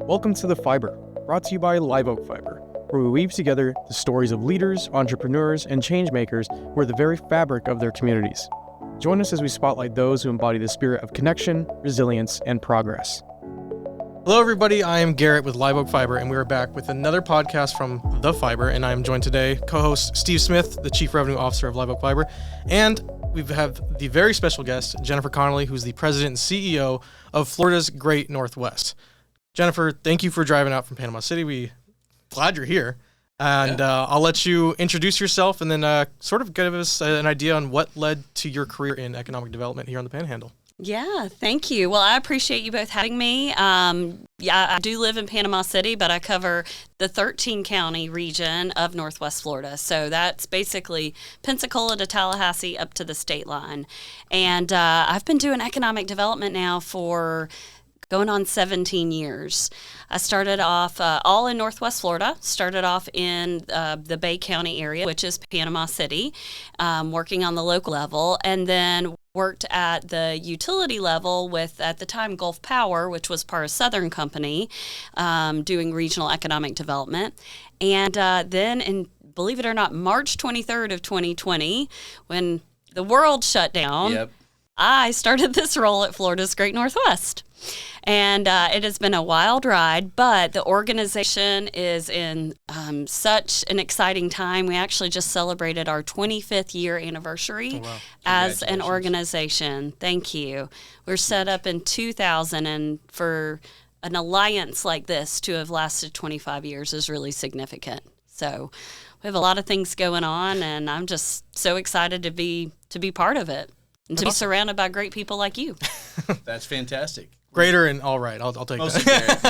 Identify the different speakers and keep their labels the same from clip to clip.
Speaker 1: Welcome to The Fiber, brought to you by Live Oak Fiber, where we weave together the stories of leaders, entrepreneurs, and changemakers who are the very fabric of their communities. Join us as we spotlight those who embody the spirit of connection, resilience, and progress.
Speaker 2: Hello, everybody. I am Garrett with Live Oak Fiber, and we are back with another podcast from The Fiber, and I am joined today, co-host Steve Smith, the Chief Revenue Officer of Live Oak Fiber, and we have the very special guest, Jennifer Conoley, who's the President and CEO of Florida's Great Northwest. Jennifer, thank you for driving out from Panama City. We're glad you're here. And I'll let you introduce yourself and then sort of give us an idea on what led to your career in economic development here on the Panhandle.
Speaker 3: Yeah, thank you. Well, I appreciate you both having me. I do live in Panama City, but I cover the 13-county region of Northwest Florida. So that's basically Pensacola to Tallahassee up to the state line. And I've been doing economic development now for going on 17 years. I started off all in Northwest Florida, started off in the Bay County area, which is Panama City, working on the local level, and then worked at the utility level with, at the time, Gulf Power, which was part of Southern Company, doing regional economic development. And then, in, believe it or not, March 23rd of 2020, when the world shut down, I started this role at Florida's Great Northwest. And it has been a wild ride, but the organization is in such an exciting time. We actually just celebrated our 25th year anniversary as an organization. Thank you. We're set up in 2000, and for an alliance like this to have lasted 25 years is really significant. So we have a lot of things going on, and I'm just so excited to be part of it and to be surrounded by great people like you.
Speaker 4: That's fantastic.
Speaker 2: Greater and all right. I'll take
Speaker 4: Mostly
Speaker 2: that.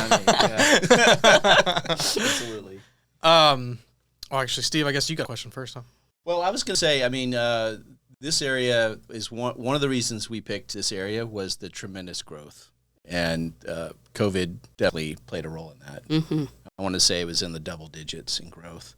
Speaker 4: Garrett, yeah. Absolutely.
Speaker 2: Well, actually, Steve, I guess you got a question first, huh?
Speaker 4: Well, I was going to say, I mean, this area is one of the reasons we picked this area was the tremendous growth. And COVID definitely played a role in that. Mm-hmm. I want to say it was in the double digits in growth.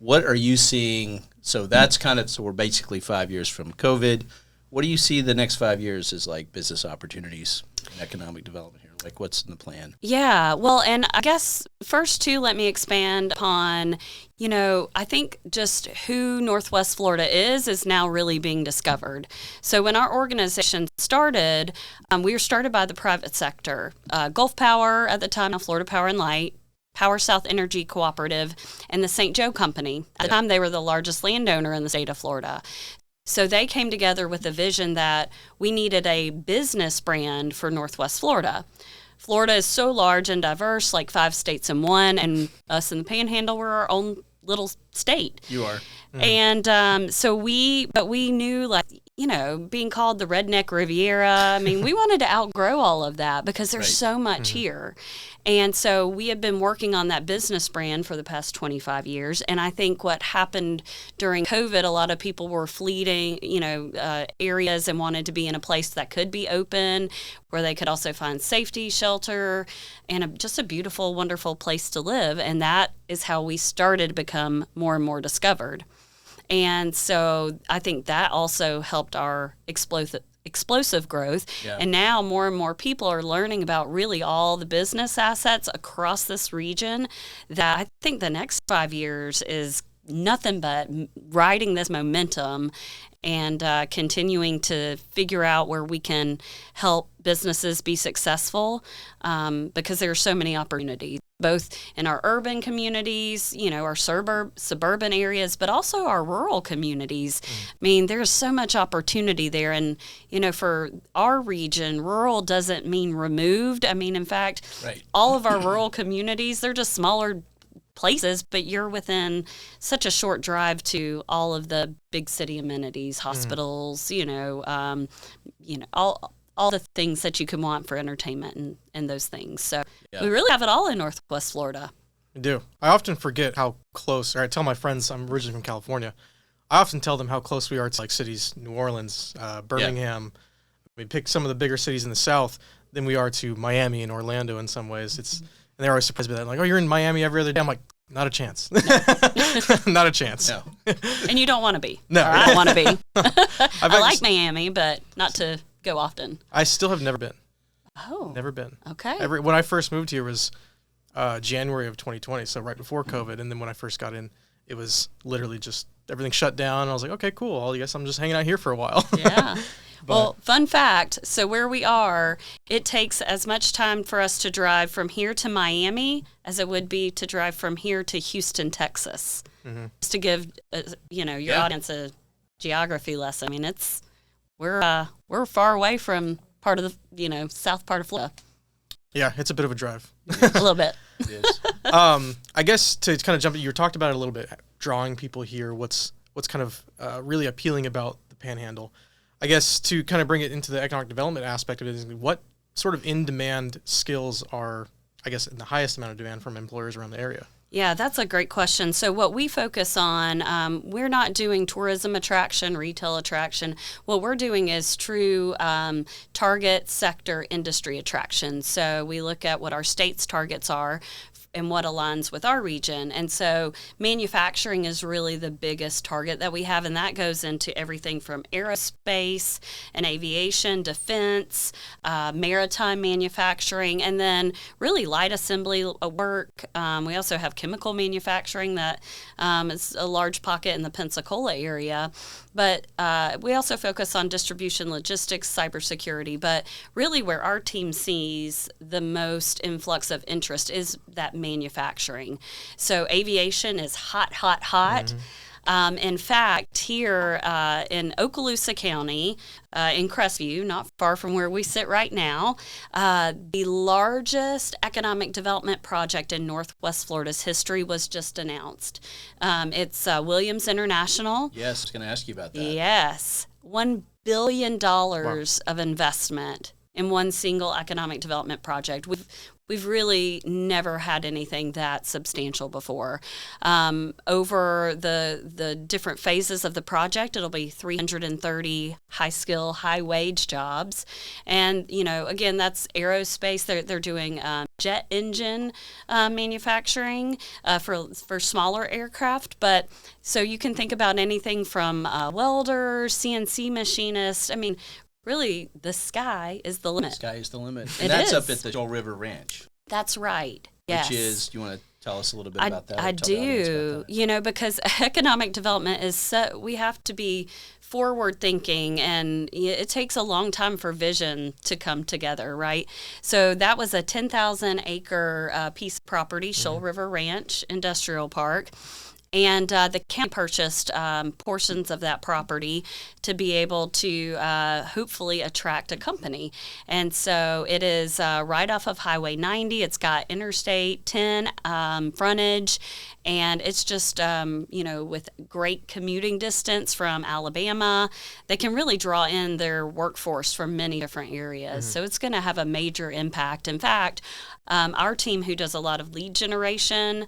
Speaker 4: What are you seeing? So that's so we're basically 5 years from COVID. What do you see the next 5 years as like business opportunities and economic development here? Like what's in the plan?
Speaker 3: Yeah, well, and I guess first too, let me expand upon, I think just who Northwest Florida is now really being discovered. So when our organization started, we were started by the private sector. Gulf Power at the time, now Florida Power and Light, Power South Energy Cooperative, and the St. Joe Company. At the time, they were the largest landowner in the state of Florida. So they came together with a vision that we needed a business brand for Northwest Florida. Florida is so large and diverse, like 5 states in one, and us in the Panhandle, we're our own little state.
Speaker 4: You are.
Speaker 3: Mm. And so we knew, being called the Redneck Riviera, I mean, we wanted to outgrow all of that because there's so much here. And so we have been working on that business brand for the past 25 years. And I think what happened during COVID, a lot of people were fleeing, areas and wanted to be in a place that could be open, where they could also find safety, shelter, and just a beautiful, wonderful place to live. And that is how we started to become more and more discovered. And so I think that also helped our explosive growth. Yeah. And now more and more people are learning about really all the business assets across this region, that I think the next 5 years is nothing but riding this momentum and continuing to figure out where we can help businesses be successful, because there are so many opportunities, both in our urban communities, our suburban areas, but also our rural communities. I mean, there's so much opportunity there. And, for our region, rural doesn't mean removed. I mean, in fact, all of our rural communities, they're just smaller places, but you're within such a short drive to all of the big city amenities, hospitals, all the things that you can want for entertainment and those things. So we really have it all in Northwest Florida.
Speaker 2: We do. I often forget how close, or I tell my friends I'm originally from California, I often tell them how close we are to like cities, New Orleans, Birmingham. We pick some of the bigger cities in the South than we are to Miami and Orlando in some ways. And they're always surprised by that. Like, oh, you're in Miami every other day. I'm like, not a chance. No. Not a chance.
Speaker 4: No.
Speaker 3: And you don't want to be.
Speaker 2: No.
Speaker 3: Or I don't want to be. I like Miami, but not to go often.
Speaker 2: I still have never been.
Speaker 3: Oh.
Speaker 2: Never been.
Speaker 3: Okay.
Speaker 2: When I first moved here was January of 2020, so right before COVID. And then when I first got in, it was literally just everything shut down. I was like, okay, cool. I guess I'm just hanging out here for a while.
Speaker 3: Yeah. Well, fun fact. So where we are, it takes as much time for us to drive from here to Miami as it would be to drive from here to Houston, Texas. Just to give, your audience a geography lesson. I mean, we're far away from part of the, south part of Florida.
Speaker 2: Yeah, it's a bit of a drive.
Speaker 3: A little bit.
Speaker 4: It is.
Speaker 2: I guess to kind of jump, you talked about it a little bit, drawing people here. What's kind of really appealing about the Panhandle? I guess to kind of bring it into the economic development aspect of it is what sort of in-demand skills are, I guess, in the highest amount of demand from employers around the area?
Speaker 3: Yeah, that's a great question. So what we focus on, we're not doing tourism attraction, retail attraction. What we're doing is true target sector industry attraction. So we look at what our state's targets are and what aligns with our region. And so manufacturing is really the biggest target that we have, and that goes into everything from aerospace and aviation, defense, maritime manufacturing, and then really light assembly work. We also have chemical manufacturing that is a large pocket in the Pensacola area. But we also focus on distribution, logistics, cybersecurity. But really where our team sees the most influx of interest is that manufacturing. So aviation is hot, hot, hot. In fact, here in Okaloosa County, in Crestview, not far from where we sit right now, the largest economic development project in Northwest Florida's history was just announced. It's Williams International.
Speaker 4: Yes, I was going to ask you about that.
Speaker 3: Yes, $1 billion of investment in one single economic development project. We've really never had anything that substantial before. Over the different phases of the project, it'll be 330 high-skill, high-wage jobs. And, again, that's aerospace. They're doing jet engine manufacturing for smaller aircraft. But so you can think about anything from welders, CNC machinists. I mean, really, the sky is the limit.
Speaker 4: The sky is the limit. And that's up at the Shoal River Ranch.
Speaker 3: That's right. Yes.
Speaker 4: Which is, do you want to tell us a little bit about that?
Speaker 3: I do. Because economic development is we have to be forward thinking, and it takes a long time for vision to come together, right? So that was a 10,000 acre piece of property, Shoal River Ranch Industrial Park. And the county purchased portions of that property to be able to hopefully attract a company. And so it is right off of Highway 90. It's got Interstate 10 frontage. And it's just, with great commuting distance from Alabama, they can really draw in their workforce from many different areas. So it's going to have a major impact. In fact, our team, who does a lot of lead generation,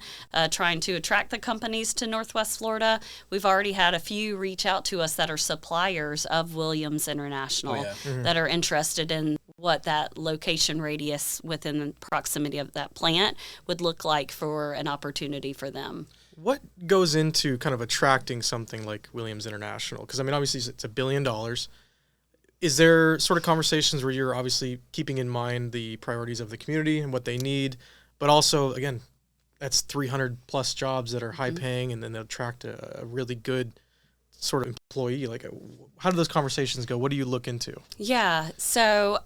Speaker 3: trying to attract the companies to Northwest Florida, we've already had a few reach out to us that are suppliers of Williams International that are interested in what that location radius within the proximity of that plant would look like for an opportunity for them.
Speaker 2: What goes into kind of attracting something like Williams International? Because, obviously it's $1 billion. Is there sort of conversations where you're obviously keeping in mind the priorities of the community and what they need, but also, again, that's 300 plus jobs that are high paying, and then they'll attract a really good sort of employee? Like, how do those conversations go? What do you look into?
Speaker 3: Yeah, so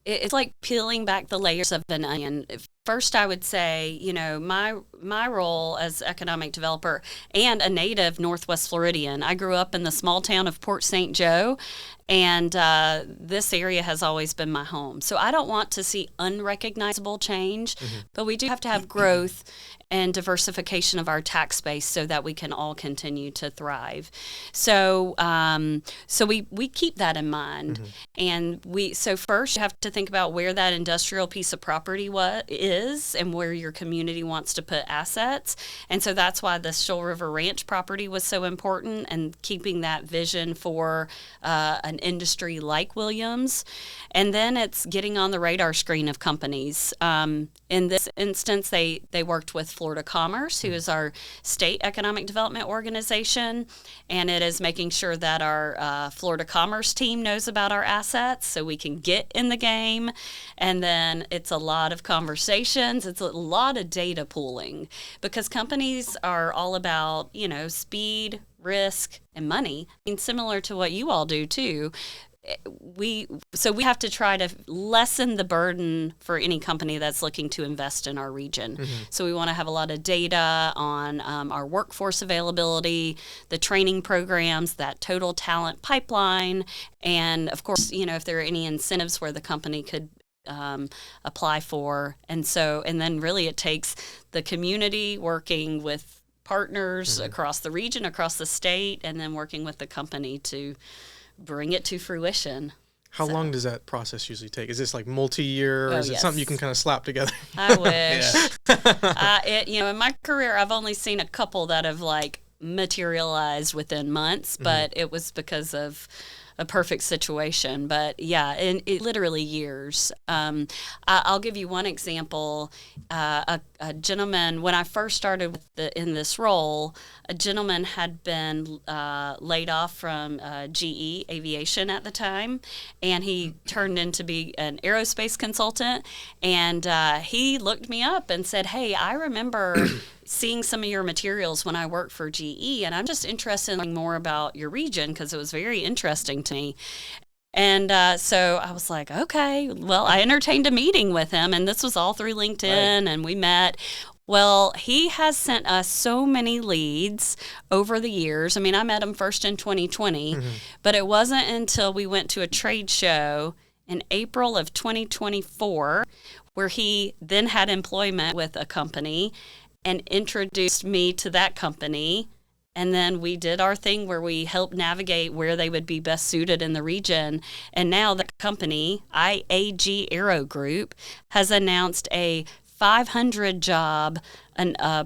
Speaker 3: it's like peeling back the layers of an onion. First, I would say, my role as economic developer and a native Northwest Floridian. I grew up in the small town of Port St. Joe, and this area has always been my home. So I don't want to see unrecognizable change, but we do have to have growth and diversification of our tax base so that we can all continue to thrive. So we keep that in mind. And so first you have to think about where that industrial piece of property is and where your community wants to put assets. And so that's why the Shoal River Ranch property was so important, and keeping that vision for an industry like Williams. And then it's getting on the radar screen of companies. In this instance, they worked with Florida Commerce, who is our state economic development organization, and it is making sure that our Florida Commerce team knows about our assets so we can get in the game. And then it's a lot of conversation presentations. It's a lot of data pooling because companies are all about, speed, risk, and money. I mean, similar to what you all do too. We have to try to lessen the burden for any company that's looking to invest in our region. So we want to have a lot of data on our workforce availability, the training programs, that total talent pipeline, and of course, if there are any incentives where the company could apply for. And then really it takes the community working with partners across the region, across the state, and then working with the company to bring it to fruition.
Speaker 2: How long does that process usually take? Is this like multi-year, or is it something you can kind of slap together?
Speaker 3: I wish. In my career, I've only seen a couple that have materialized within months, but it was because of a perfect situation. But yeah, it literally years. I'll give you one example. A gentleman, when I first started in this role, a gentleman had been laid off from GE Aviation at the time, and he turned in to be an aerospace consultant. And he looked me up and said, "Hey, I remember seeing some of your materials when I worked for GE, and I'm just interested in learning more about your region because it was very interesting to me." And so I was like, okay, well, I entertained a meeting with him, and this was all through LinkedIn, and we met. Well, he has sent us so many leads over the years. I mean, I met him first in 2020, but it wasn't until we went to a trade show in April of 2024 where he then had employment with a company and introduced me to that company. And then we did our thing where we helped navigate where they would be best suited in the region. And now the company, IAG Aero Group, has announced a 500 job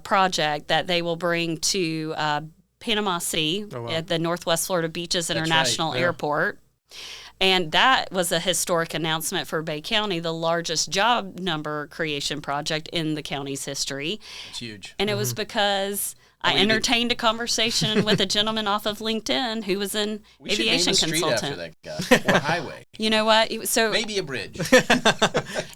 Speaker 3: project that they will bring to Panama City at the Northwest Florida Beaches International Airport. And that was a historic announcement for Bay County, the largest job number creation project in the county's history.
Speaker 4: It's huge.
Speaker 3: And it was because I entertained a conversation with a gentleman off of LinkedIn who was an aviation consultant.
Speaker 4: We should name a street after that guy, or a highway.
Speaker 3: You know what? So
Speaker 4: maybe a bridge.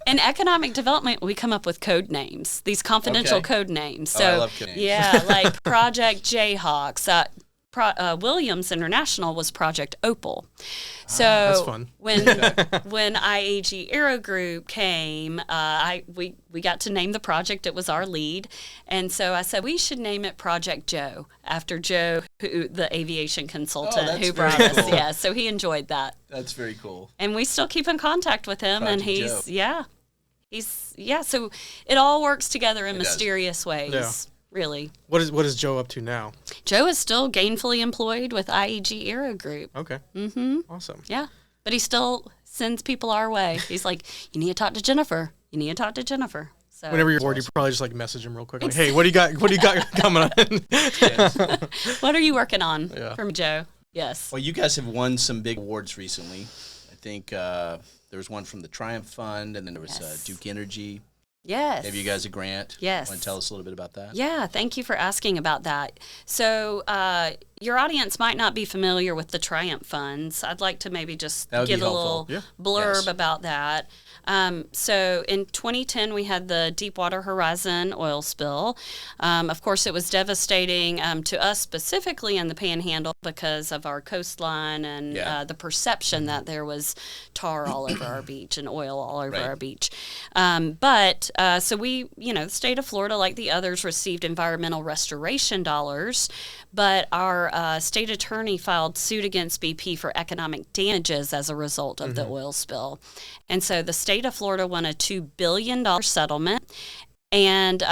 Speaker 3: in economic development, we come up with code names, these confidential code names. So
Speaker 4: I love code names.
Speaker 3: Yeah, like Project Jayhawks. Williams International was Project Opal. So
Speaker 2: that's fun.
Speaker 3: when IAG Aero Group came, we got to name the project. It was our lead, and so I said we should name it Project Joe after Joe, the aviation consultant who brought us.
Speaker 4: Cool.
Speaker 3: Yeah, so he enjoyed that.
Speaker 4: That's very cool.
Speaker 3: And we still keep in contact with him,
Speaker 4: Project
Speaker 3: and he's
Speaker 4: Joe.
Speaker 3: So it all works together in mysterious ways.
Speaker 2: Yeah.
Speaker 3: Really.
Speaker 2: What is Joe up to now?
Speaker 3: Joe is still gainfully employed with IAG Aero Group.
Speaker 2: Okay. Awesome.
Speaker 3: Yeah. But he still sends people our way. He's like, you need to talk to Jennifer. You need to talk to Jennifer. So
Speaker 2: whenever you're bored, you probably just message him real quick. Like, hey, what do you got coming on?
Speaker 3: What are you working on from Joe? Yes.
Speaker 4: Well, you guys have won some big awards recently. I think there was one from the Triumph Fund, and then there was Duke Energy.
Speaker 3: Yes.
Speaker 4: Gave you guys a grant.
Speaker 3: Yes.
Speaker 4: Want to tell us a little bit about that?
Speaker 3: Yeah, thank you for asking about that. So your audience might not be familiar with the Triumph Funds. I'd like to maybe just give a little blurb about that. So in 2010, we had the Deepwater Horizon oil spill. Of course, it was devastating to us specifically in the Panhandle because of our coastline and the perception that there was tar all over our beach and oil all over our beach. So we, the state of Florida, like the others, received environmental restoration dollars, but our state attorney filed suit against BP for economic damages as a result of the oil spill. And so the state of Florida won a $2 billion settlement. And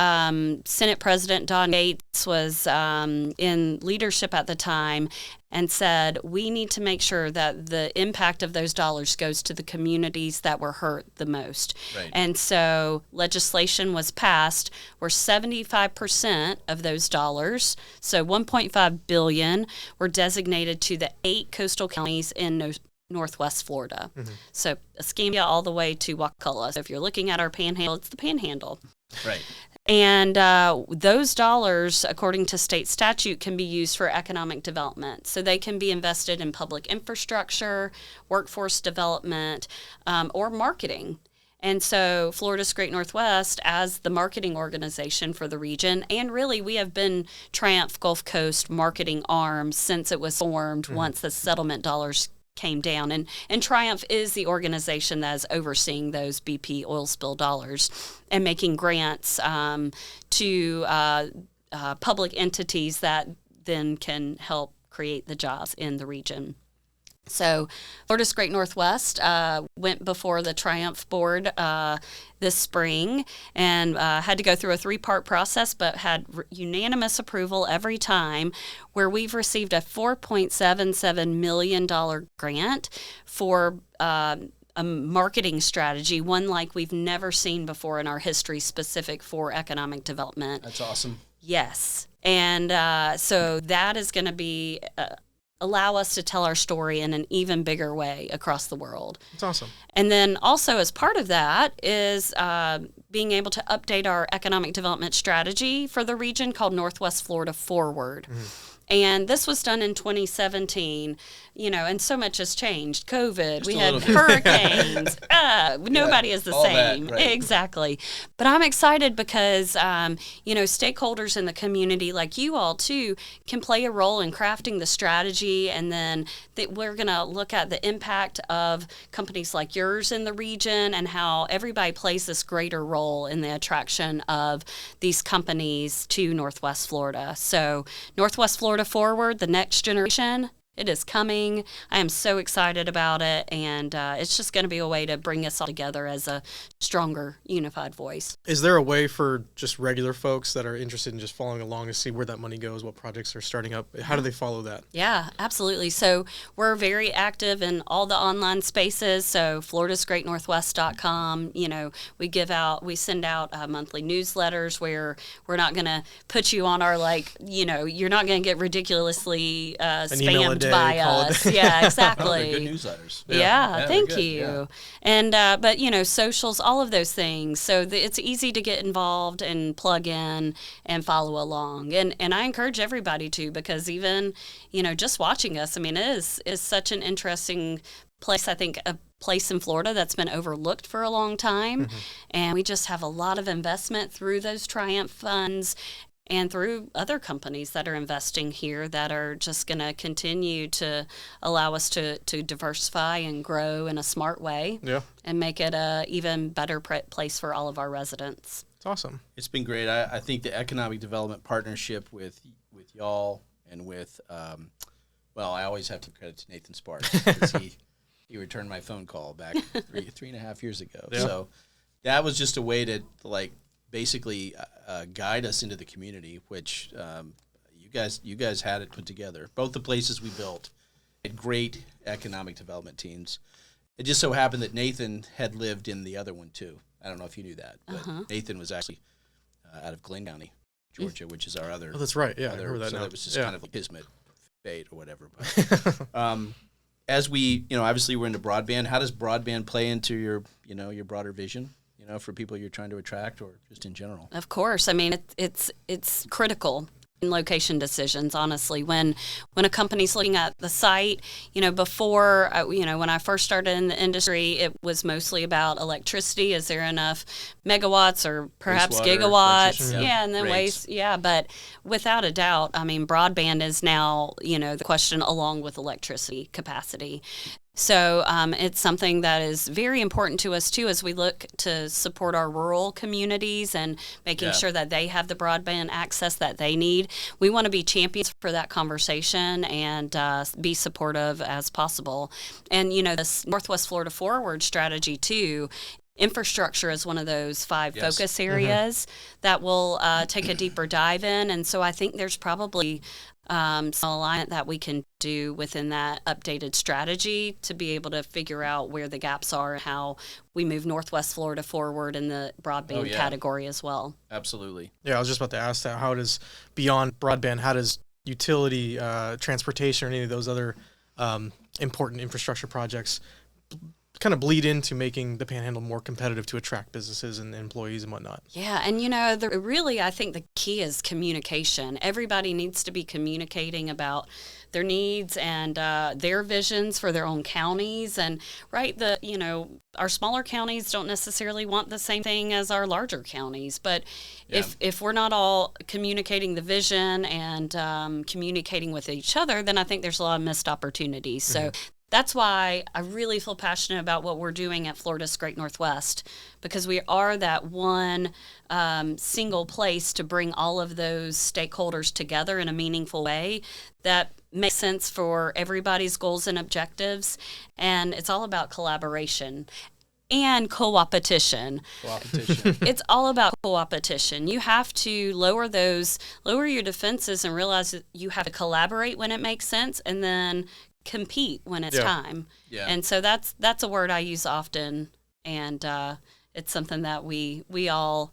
Speaker 3: Senate President Don Gates was in leadership at the time and said, we need to make sure that the impact of those dollars goes to the communities that were hurt the most. Right. And so legislation was passed where 75% of those dollars, so $1.5 billion, were designated to the 8 coastal counties in Northwest Florida. So Escambia all the way to Wakulla. So if you're looking at our panhandle, it's the Panhandle.
Speaker 4: Right.
Speaker 3: And those dollars, according to state statute, can be used for economic development. So they can be invested in public infrastructure, workforce development, or marketing. And so Florida's Great Northwest, as the marketing organization for the region, and really we have been Triumph Gulf Coast marketing arm since it was formed once the settlement dollars came down. And Triumph is the organization that is overseeing those BP oil spill dollars and making grants to public entities that then can help create the jobs in the region. So Florida's Great Northwest went before the Triumph Board this spring and had to go through a 3-part process, but had unanimous approval every time, where we've received a $4.77 million grant for a marketing strategy, one like we've never seen before in our history, specific for economic development.
Speaker 4: That's awesome.
Speaker 3: Yes. And so that is going to be allow us to tell our story in an even bigger way across the world.
Speaker 2: That's awesome.
Speaker 3: And then also as part of that is being able to update our economic development strategy for the region called Northwest Florida Forward. And this was done in 2017, and so much has changed. COVID, we had hurricanes. Nobody is the same.
Speaker 4: That, right.
Speaker 3: Exactly. But I'm excited because, stakeholders in the community, like you all too, can play a role in crafting the strategy. And then we're going to look at the impact of companies like yours in the region and how everybody plays this greater role in the attraction of these companies to Northwest Florida. So Northwest Florida Forward, the next generation, it is coming. I am so excited about it, and it's just going to be a way to bring us all together as a stronger, unified voice.
Speaker 2: Is there a way for just regular folks that are interested in just following along to see where that money goes, what projects are starting up? How do they follow that?
Speaker 3: Yeah, absolutely. So we're very active in all the online spaces. So floridasgreatnorthwest.com, we send out monthly newsletters where we're not going to put you on our, you're not going to get ridiculously spammed by us. Yeah, exactly.
Speaker 4: They're good newsletters.
Speaker 3: Yeah, thank you.
Speaker 4: Yeah.
Speaker 3: And but socials, all of those things. So it's easy to get involved and plug in and follow along. And I encourage everybody to, because even just watching us, it is such an interesting place. I think a place in Florida that's been overlooked for a long time, and we just have a lot of investment through those Triumph funds and through other companies that are investing here that are just going to continue to allow us to diversify and grow in a smart way and make it a even better place for all of our residents.
Speaker 2: It's awesome. It's
Speaker 4: been great. I think the economic development partnership with y'all and with, I always have to credit to Nathan Sparks because he returned my phone call back 3.5 years ago. Yeah. So that was just a way to basically guide us into the community, which you guys had it put together. Both the places we built had great economic development teams. It just so happened that Nathan had lived in the other one too. I don't know if you knew that, but Nathan was actually out of Glenn County, Georgia, which is our other.
Speaker 2: Oh, that's right. Yeah, I remember that.
Speaker 4: So
Speaker 2: now.
Speaker 4: That was just kind of like kismet, fate, or whatever. But as we, obviously we're into broadband. How does broadband play into your broader vision? For people you're trying to attract, or just in general?
Speaker 3: Of course. It's critical in location decisions, honestly. When a company's looking at the site, before, when I first started in the industry, it was mostly about electricity. Is there enough megawatts or perhaps gigawatts? Yeah, and then waste. Yeah, but without a doubt, broadband is now, the question along with electricity capacity. So it's something that is very important to us, too, as we look to support our rural communities and making sure that they have the broadband access that they need. We want to be champions for that conversation and be supportive as possible. And, this Northwest Florida Forward strategy, too, infrastructure is one of those 5 focus areas that we'll take a deeper dive in. And so I think there's probably some alignment that we can do within that updated strategy to be able to figure out where the gaps are and how we move Northwest Florida forward in the broadband category as well.
Speaker 4: Absolutely.
Speaker 2: Yeah, I was just about to ask that. How does, beyond broadband, how does utility, transportation, or any of those other important infrastructure projects kind of bleed into making the Panhandle more competitive to attract businesses and employees and whatnot.
Speaker 3: Yeah, and really, I think the key is communication. Everybody needs to be communicating about their needs and their visions for their own counties. And our smaller counties don't necessarily want the same thing as our larger counties. But if we're not all communicating the vision and communicating with each other, then I think there's a lot of missed opportunities. So that's why I really feel passionate about what we're doing at Florida's Great Northwest, because we are that one single place to bring all of those stakeholders together in a meaningful way that makes sense for everybody's goals and objectives. And it's all about collaboration and co-opetition. It's all about co-opetition. You have to lower your defenses and realize that you have to collaborate when it makes sense, and then compete when it's time. Yeah. And so that's a word I use often, and it's something that we all,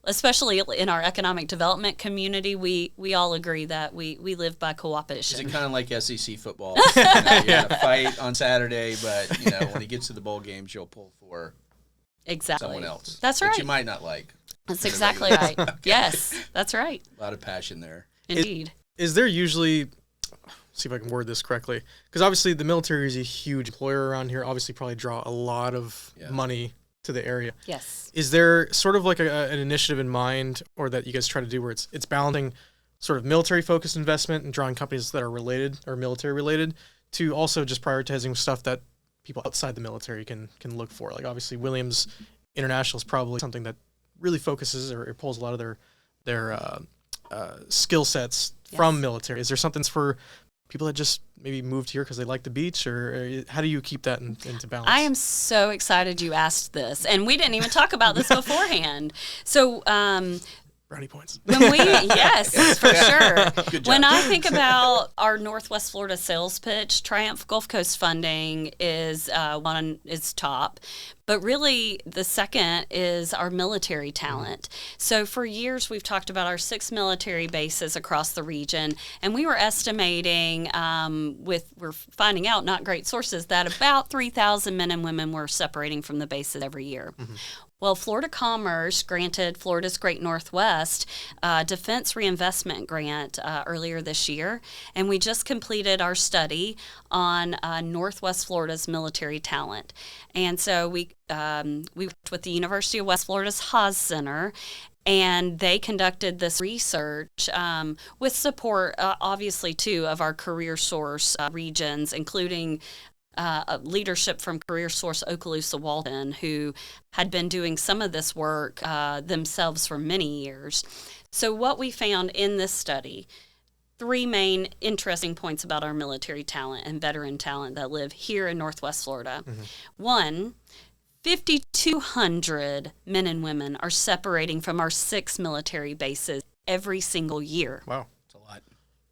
Speaker 3: especially in our economic development community, we all agree that we live by co-opetition.
Speaker 4: Is it kind of like SEC football? You have a fight on Saturday, but when it gets to the bowl games, you'll pull for someone else.
Speaker 3: That's right.
Speaker 4: That you might not like.
Speaker 3: That's exactly right. Okay. Yes, that's right.
Speaker 4: A lot of passion there.
Speaker 3: Indeed.
Speaker 2: Is there usually, see if I can word this correctly, because obviously the military is a huge employer around here, obviously probably draw a lot of money to the area.
Speaker 3: Yes.
Speaker 2: Is there sort of like an initiative in mind, or that you guys try to do, where it's balancing sort of military focused investment and drawing companies that are related or military related, to also just prioritizing stuff that people outside the military can look for? Like obviously Williams International is probably something that really focuses or pulls a lot of their skill sets from military. Is there something for people that just maybe moved here because they like the beach, or how do you keep that into balance?
Speaker 3: I am so excited you asked this, and we didn't even talk about this beforehand. So,
Speaker 2: brownie points.
Speaker 3: Yes, for sure. Good job. When I think about our Northwest Florida sales pitch, Triumph Gulf Coast funding is top. But really, the second is our military talent. So for years, we've talked about our 6 military bases across the region, and we were estimating, we're finding out, not great sources, that about 3,000 men and women were separating from the bases every year. Mm-hmm. Well, Florida Commerce granted Florida's Great Northwest Defense Reinvestment Grant earlier this year, and we just completed our study on Northwest Florida's military talent. And so we worked with the University of West Florida's Haas Center, and they conducted this research with support, obviously, too, of our career source regions, including leadership from Career Source Okaloosa Walton, who had been doing some of this work themselves for many years. So what we found in this study, 3 main interesting points about our military talent and veteran talent that live here in Northwest Florida. Mm-hmm. 1, 5,200 men and women are separating from our 6 military bases every single year.
Speaker 2: Wow,
Speaker 4: that's a lot.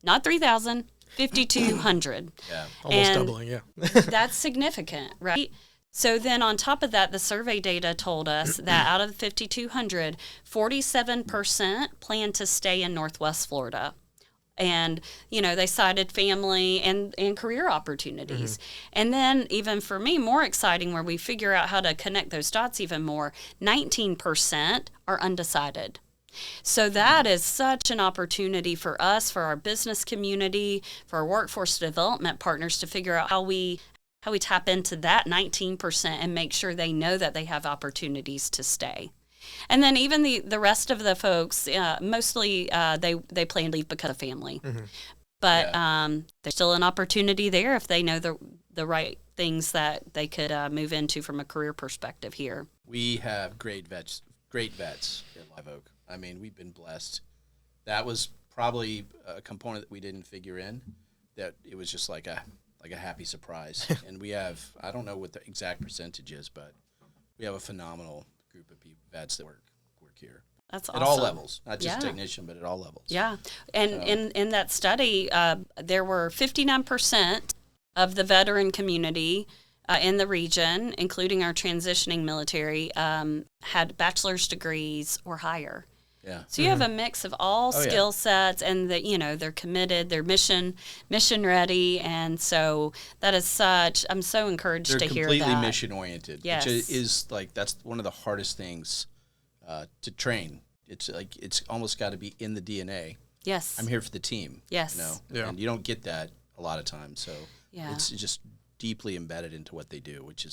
Speaker 3: Not 3,000. 5,200.
Speaker 2: Yeah, almost doubling, yeah.
Speaker 3: That's significant, right? So then on top of that, the survey data told us that out of the 5,200, 47% plan to stay in Northwest Florida. And, they cited family and career opportunities. Mm-hmm. And then even for me, more exciting, where we figure out how to connect those dots even more, 19% are undecided. So that is such an opportunity for us, for our business community, for our workforce development partners to figure out how we tap into that 19% and make sure they know that they have opportunities to stay. And then even the rest of the folks, mostly they plan to leave because of family. Mm-hmm. But there's still an opportunity there if they know the right things that they could move into from a career perspective here.
Speaker 4: We have great vets at Live Oak. I mean, we've been blessed. That was probably a component that we didn't figure in, that it was just like a happy surprise. And we have, I don't know what the exact percentage is, but we have a phenomenal group of vets that work here.
Speaker 3: That's awesome.
Speaker 4: At all levels, not just technician, but at all levels.
Speaker 3: Yeah. And in that study, there were 59% of the veteran community in the region, including our transitioning military, had bachelor's degrees or higher.
Speaker 4: Yeah.
Speaker 3: So you have a mix of all
Speaker 4: Oh, yeah.
Speaker 3: skill sets, and that they're committed, they're mission ready, and so that is such. I'm so encouraged
Speaker 4: They're
Speaker 3: to hear that.
Speaker 4: completely mission oriented,
Speaker 3: Yes.
Speaker 4: which is like that's one of the hardest things to train. It's like it's almost got to be in the DNA.
Speaker 3: Yes.
Speaker 4: I'm here for the team.
Speaker 3: Yes.
Speaker 2: Yeah.
Speaker 4: And you don't get that a lot of times. So
Speaker 3: Yeah.
Speaker 4: it's just deeply embedded into what they do, which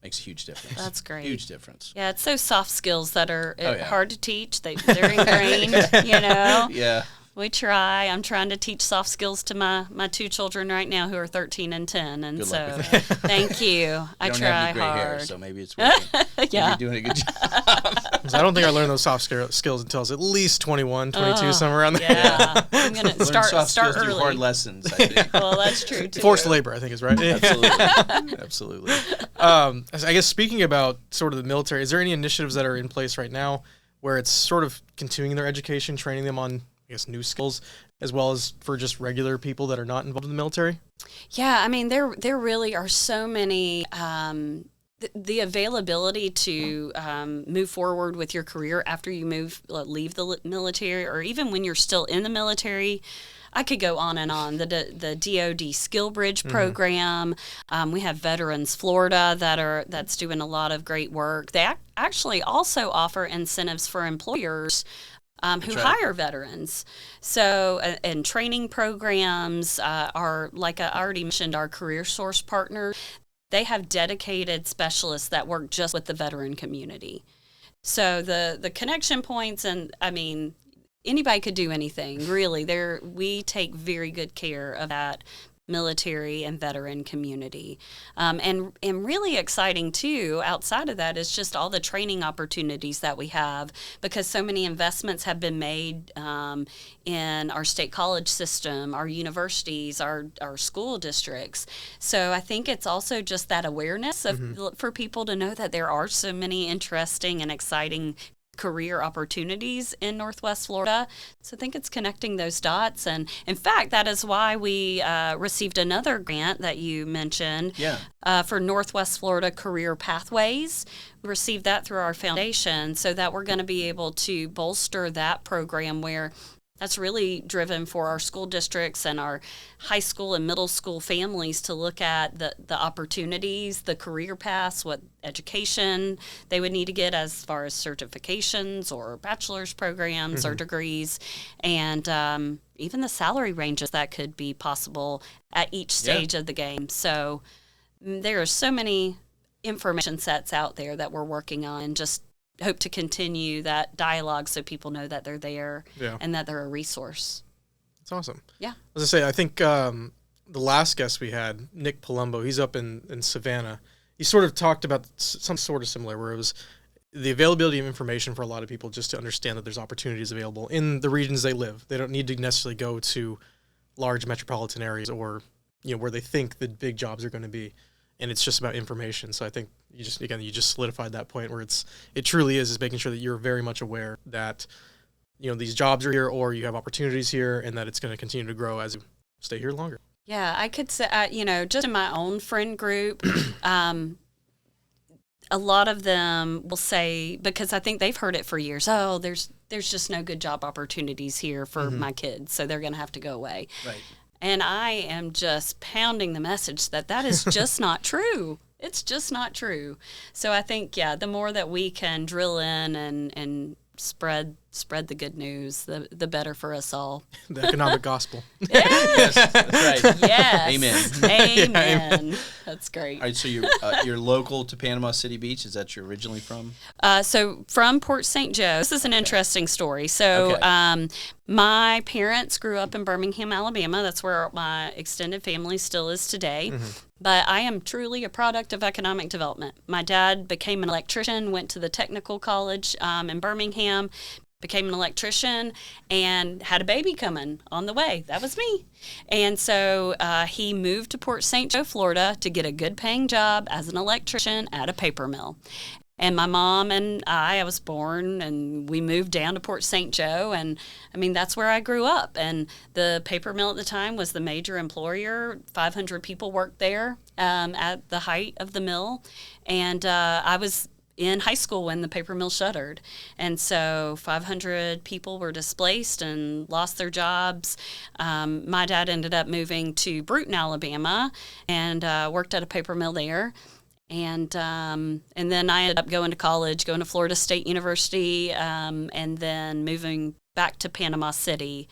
Speaker 4: makes a huge difference.
Speaker 3: That's great.
Speaker 4: Huge difference.
Speaker 3: Yeah, it's those soft skills that are
Speaker 4: yeah.
Speaker 3: hard to teach. They're ingrained,
Speaker 4: Yeah.
Speaker 3: We try. I'm trying to teach soft skills to my two children right now who are 13 and 10. And
Speaker 4: Good
Speaker 3: so
Speaker 4: luck with that.
Speaker 3: thank you. I
Speaker 4: You don't
Speaker 3: try
Speaker 4: have any gray
Speaker 3: hard.
Speaker 4: hair, so maybe it's working.
Speaker 3: Yeah.
Speaker 4: You're doing a good job.
Speaker 2: 'Cause I don't think I learned those soft skills until I was at least 21, 22, somewhere around there.
Speaker 3: Yeah. I'm going to
Speaker 4: Learn
Speaker 3: start
Speaker 4: soft skills through
Speaker 3: early.
Speaker 4: hard lessons, I think.
Speaker 3: Well, that's true too.
Speaker 2: Forced labor, I think is right.
Speaker 4: Absolutely. Absolutely.
Speaker 2: I guess speaking about sort of the military, is there any initiatives that are in place right now where it's sort of continuing their education, training them on, I guess, new skills, as well as for just regular people that are not involved in the military?
Speaker 3: Yeah, I mean, there really are so many. The availability to move forward with your career after you leave the military, or even when you're still in the military. I could go on and on. The DoD Skill Bridge program. We have Veterans Florida that's doing a lot of great work. They actually also offer incentives for employers who hire veterans. So, and training programs are, like I already mentioned, our Career Source partner. They have dedicated specialists that work just with the veteran community. So the connection points, and I mean, anybody could do anything, really. We take very good care of that military and veteran community. And really exciting, too, outside of that is just all the training opportunities that we have, because so many investments have been made in our state college system, our universities, our school districts. So I think it's also just that awareness for people to know that there are so many interesting and exciting career opportunities in Northwest Florida. So I think it's connecting those dots. And in fact, that is why we received another grant that you mentioned for Northwest Florida Career Pathways. We received that through our foundation so that we're going to be able to bolster that program, where that's really driven for our school districts and our high school and middle school families to look at the opportunities, the career paths, what education they would need to get as far as certifications or bachelor's programs or degrees, and even the salary ranges that could be possible at each stage of the game. So there are so many information sets out there that we're working on, and just hope to continue that dialogue so people know that they're there and that they're a resource.
Speaker 2: That's awesome.
Speaker 3: Yeah.
Speaker 2: As I say, I think the last guest we had, Nick Palumbo, he's up in Savannah. He sort of talked about some sort of similar, where it was the availability of information for a lot of people just to understand that there's opportunities available in the regions they live. They don't need to necessarily go to large metropolitan areas or where they think the big jobs are going to be. And it's just about information. So I think you just solidified that point where it truly is making sure that you're very much aware that, these jobs are here, or you have opportunities here, and that it's going to continue to grow as you stay here longer.
Speaker 3: Yeah, I could say, just in my own friend group, a lot of them will say, because I think they've heard it for years, there's just no good job opportunities here for my kids, so they're going to have to go away.
Speaker 4: Right.
Speaker 3: And I am just pounding the message that is just not true. It's just not true. So I think, the more that we can drill in and spread the good news, the better for us all.
Speaker 2: The economic gospel.
Speaker 3: Yes.
Speaker 4: Yes, that's right.
Speaker 3: Yes.
Speaker 4: Amen.
Speaker 3: Amen. That's great.
Speaker 4: All right, so you're local to Panama City Beach. Is that you're originally from?
Speaker 3: So from Port St. Joe. This is an interesting story. So my parents grew up in Birmingham, Alabama. That's where my extended family still is today. But I am truly a product of economic development. My dad became an electrician, went to the technical college in Birmingham, became an electrician, and had a baby coming on the way. That was me. And so he moved to Port St. Joe, Florida, to get a good paying job as an electrician at a paper mill. And my mom and I was born, and we moved down to Port St. Joe, and I mean, that's where I grew up. And the paper mill at the time was the major employer. 500 people worked there at the height of the mill. And I was in high school when the paper mill shuttered. And so 500 people were displaced and lost their jobs. My dad ended up moving to Bruton, Alabama, and worked at a paper mill there. And then I ended up going to college, going to Florida State University, and then moving back to Panama City.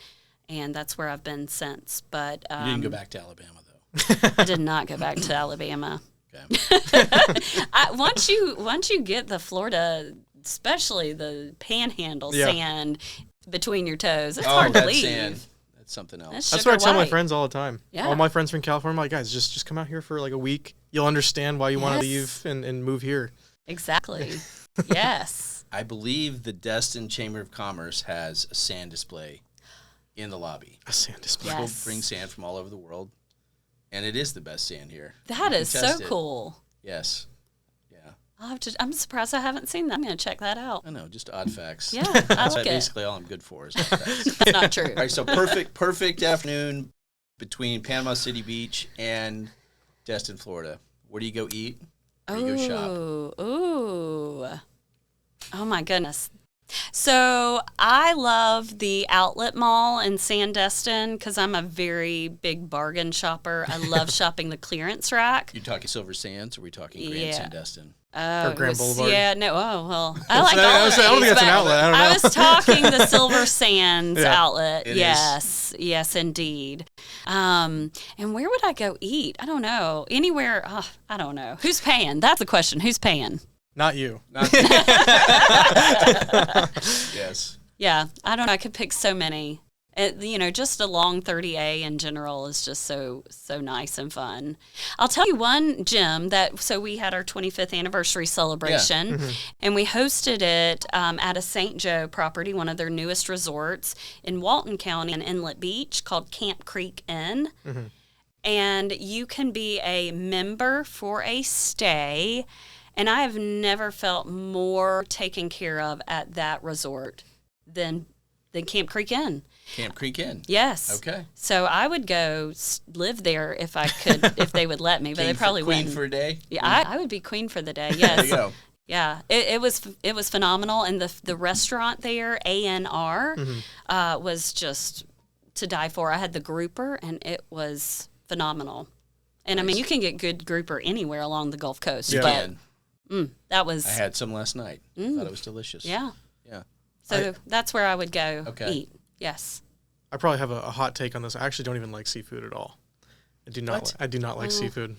Speaker 3: And that's where I've been since. But
Speaker 4: You didn't go back to Alabama, though.
Speaker 3: I did not go back to Alabama.
Speaker 4: Okay.
Speaker 3: Once you get the Florida, especially the Panhandle sand between your toes, it's hard to leave.
Speaker 4: Sand. That's something else.
Speaker 2: That's what I tell my friends all the time.
Speaker 3: Yeah.
Speaker 2: All my friends from California, I'm like, guys, just come out here for like a week. You'll understand why you want to leave and move here.
Speaker 3: Exactly. Yes.
Speaker 4: I believe the Destin Chamber of Commerce has a sand display in the lobby.
Speaker 2: A sand display.
Speaker 4: People
Speaker 3: Yes.
Speaker 4: bring sand from all over the world, and it is the best sand here.
Speaker 3: That
Speaker 4: You
Speaker 3: is
Speaker 4: can
Speaker 3: so
Speaker 4: test it.
Speaker 3: Cool.
Speaker 4: Yes. Yeah.
Speaker 3: I'm surprised I haven't seen that. I'm going to check that out.
Speaker 4: I know, just odd facts.
Speaker 3: Yeah, I
Speaker 4: That's
Speaker 3: like it.
Speaker 4: basically all I'm good for is odd facts.
Speaker 3: That's not true.
Speaker 4: All right, so perfect afternoon between Panama City Beach and Destin, Florida. Where do you go eat? Where do you go shop?
Speaker 3: Ooh. Oh my goodness. So I love the outlet mall in Sandestin because I'm a very big bargain shopper. I love shopping the clearance rack.
Speaker 4: You talking Silver Sands or are we talking Grand Sandestin?
Speaker 2: Or Grand Boulevard.
Speaker 3: Yeah, no. Oh, well. I like all
Speaker 2: I
Speaker 3: of
Speaker 2: don't think
Speaker 3: these,
Speaker 2: that's an
Speaker 3: but
Speaker 2: outlet. I don't know.
Speaker 3: I was talking the Silver Sands
Speaker 2: Yeah.
Speaker 3: outlet.
Speaker 4: It
Speaker 3: Yes. Yes, indeed. And where would I go eat? I don't know. Anywhere. I don't know. Who's paying? That's the question. Who's paying?
Speaker 2: Not you.
Speaker 4: Yes.
Speaker 3: Yeah, I don't know. I could pick so many. Just along 30A in general is just so nice and fun. I'll tell you one, Jim, so we had our 25th anniversary celebration, and we hosted it at a St. Joe property, one of their newest resorts in Walton County in Inlet Beach called Camp Creek Inn. And you can be a member for a stay, and I have never felt more taken care of at that resort than Camp Creek Inn.
Speaker 4: Camp Creek Inn.
Speaker 3: Yes.
Speaker 4: Okay.
Speaker 3: So I would go live there if I could, if they would let me, but they probably
Speaker 4: Queen
Speaker 3: wouldn't.
Speaker 4: for a day?
Speaker 3: Yeah, I would be queen for the day. Yes.
Speaker 4: There you go.
Speaker 3: Yeah, it was phenomenal, and the restaurant there, ANR, was just to die for. I had the grouper, and it was phenomenal. And I mean, you can get good grouper anywhere along the Gulf Coast,
Speaker 2: Yeah.
Speaker 3: but that was
Speaker 4: I had some last night. Thought it was delicious.
Speaker 3: yeah.
Speaker 4: Yeah.
Speaker 3: So that's where I would go eat. Yes.
Speaker 2: I probably have a hot take on this. I actually don't even like seafood at all. I do not.
Speaker 4: What?
Speaker 2: I do not like seafood.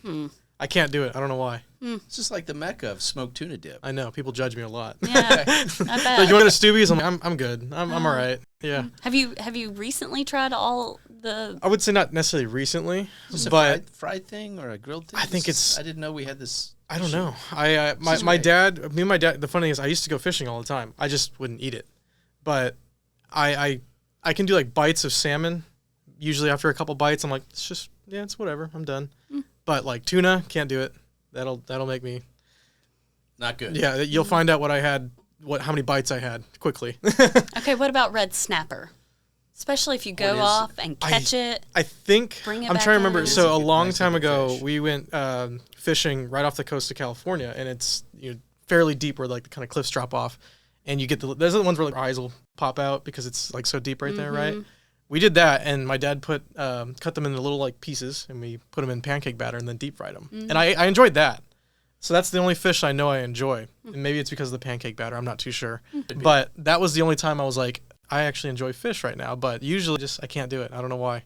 Speaker 2: I can't do it. I don't know why.
Speaker 4: It's just like the mecca of smoked tuna dip.
Speaker 2: I know people judge me a lot.
Speaker 3: Yeah, I bet.
Speaker 2: Like, you want to Stubby's? I'm good. I'm all right. Yeah.
Speaker 3: Have you recently tried all the?
Speaker 2: I would say not necessarily recently,
Speaker 4: Is it a
Speaker 2: but
Speaker 4: fried thing or a grilled thing?
Speaker 2: I think it's-
Speaker 4: I didn't know we had this.
Speaker 2: I don't
Speaker 4: issue.
Speaker 2: know. My
Speaker 4: weird.
Speaker 2: dad, me and my dad. The funny thing is, I used to go fishing all the time. I just wouldn't eat it, but I can do like bites of salmon. Usually after a couple bites, I'm like, it's whatever. I'm done. But like tuna, can't do it. That'll make me.
Speaker 4: Not good.
Speaker 2: Yeah, you'll find out how many bites I had quickly.
Speaker 3: Okay, what about red snapper? Especially if you go
Speaker 4: is-
Speaker 3: off and catch it.
Speaker 2: I think
Speaker 3: Bring it
Speaker 2: I'm
Speaker 3: back
Speaker 2: trying to remember.
Speaker 3: in.
Speaker 2: So a
Speaker 4: Nice
Speaker 2: long
Speaker 4: looking
Speaker 2: time ago,
Speaker 4: fish.
Speaker 2: we went fishing right off the coast of California, and it's fairly deep where like the kind of cliffs drop off, and you get those are the ones where like, your eyes will pop out because it's like so deep right there, right? We did that, and my dad cut them into little like pieces, and we put them in pancake batter and then deep fried them, and I enjoyed that. So that's the only fish I know I enjoy, and maybe it's because of the pancake batter. I'm not too sure, but that was the only time I was like, I actually enjoy fish right now. But usually, I can't do it. I don't know why.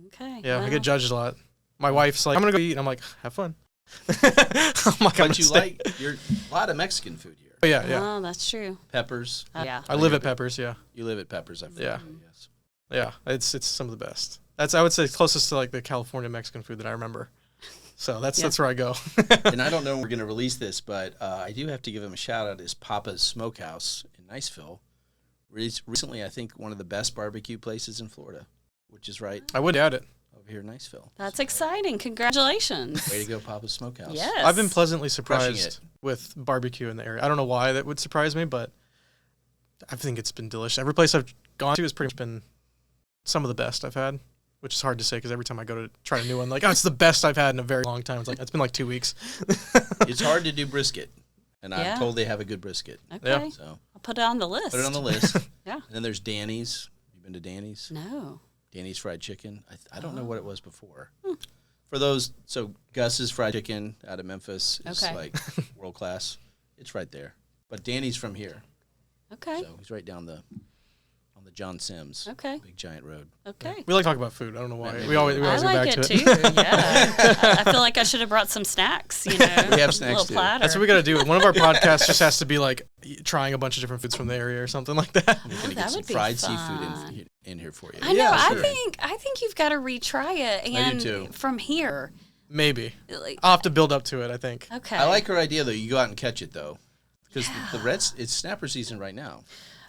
Speaker 3: Okay.
Speaker 2: Yeah, I
Speaker 3: well,
Speaker 2: get judged a lot. My wife's like, I'm gonna go eat, and I'm like, have fun. I'm like, I'm
Speaker 4: But you
Speaker 2: gonna
Speaker 4: like a lot of Mexican food here.
Speaker 2: Oh, yeah.
Speaker 3: Oh, that's true.
Speaker 4: Peppers.
Speaker 3: Yeah.
Speaker 2: I live at Peppers. Yeah,
Speaker 4: You live at Peppers, I
Speaker 2: Yeah.
Speaker 4: Yes.
Speaker 2: yeah. It's some of the best. I would say closest to like the California Mexican food that I remember. So that's where I go.
Speaker 4: And I don't know when we're going to release this, but I do have to give him a shout out. Is Papa's Smokehouse in Niceville. Recently, I think one of the best barbecue places in Florida, which is right
Speaker 2: I would doubt it.
Speaker 4: over here in Niceville.
Speaker 3: That's exciting. Congratulations.
Speaker 4: Way to go, Papa's Smokehouse.
Speaker 3: Yes.
Speaker 2: I've been pleasantly
Speaker 4: Crushing
Speaker 2: surprised with barbecue in the area. I don't know why that would surprise me, but I think it's been delicious. Every place I've gone to has pretty much been some of the best I've had, which is hard to say because every time I go to try a new one, like, oh, it's the best I've had in a very long time. It's been like 2 weeks.
Speaker 4: It's hard to do brisket. And I'm told they have a good brisket.
Speaker 3: Okay.
Speaker 2: Yeah.
Speaker 4: So
Speaker 3: I'll put it on the list.
Speaker 4: put it on the list.
Speaker 3: Yeah.
Speaker 4: And then there's Danny's. You been to Danny's?
Speaker 3: No.
Speaker 4: Danny's Fried Chicken. I don't know what it was before. For those, so Gus's Fried Chicken out of Memphis is like world class. It's right there. But Danny's from here.
Speaker 3: Okay.
Speaker 4: So he's right down on the John Sims.
Speaker 3: Okay.
Speaker 4: Big giant road.
Speaker 3: Okay.
Speaker 2: We like talking about food. I don't know why.
Speaker 4: Maybe
Speaker 2: We always
Speaker 3: I
Speaker 2: go
Speaker 3: like
Speaker 2: back
Speaker 3: it
Speaker 2: to it.
Speaker 3: too. Yeah. I feel like I should have brought some snacks. You know,
Speaker 4: We have snacks,
Speaker 3: a little
Speaker 4: too.
Speaker 3: platter.
Speaker 2: That's what we got to do. One of our podcasts just has to be like trying a bunch of different foods from the area or something like that.
Speaker 4: We're gonna
Speaker 3: that
Speaker 4: get some
Speaker 3: would be
Speaker 4: fried
Speaker 3: fun.
Speaker 4: seafood in here for you.
Speaker 3: I know.
Speaker 2: Yeah,
Speaker 3: I
Speaker 2: sure.
Speaker 3: think you've got to retry it,
Speaker 4: I do
Speaker 3: and
Speaker 4: too.
Speaker 3: from here.
Speaker 2: Maybe.
Speaker 3: Like,
Speaker 2: I'll have to build up to it, I think.
Speaker 3: okay.
Speaker 4: I like her idea though. You go out and catch it though, because the Reds, it's snapper season right now,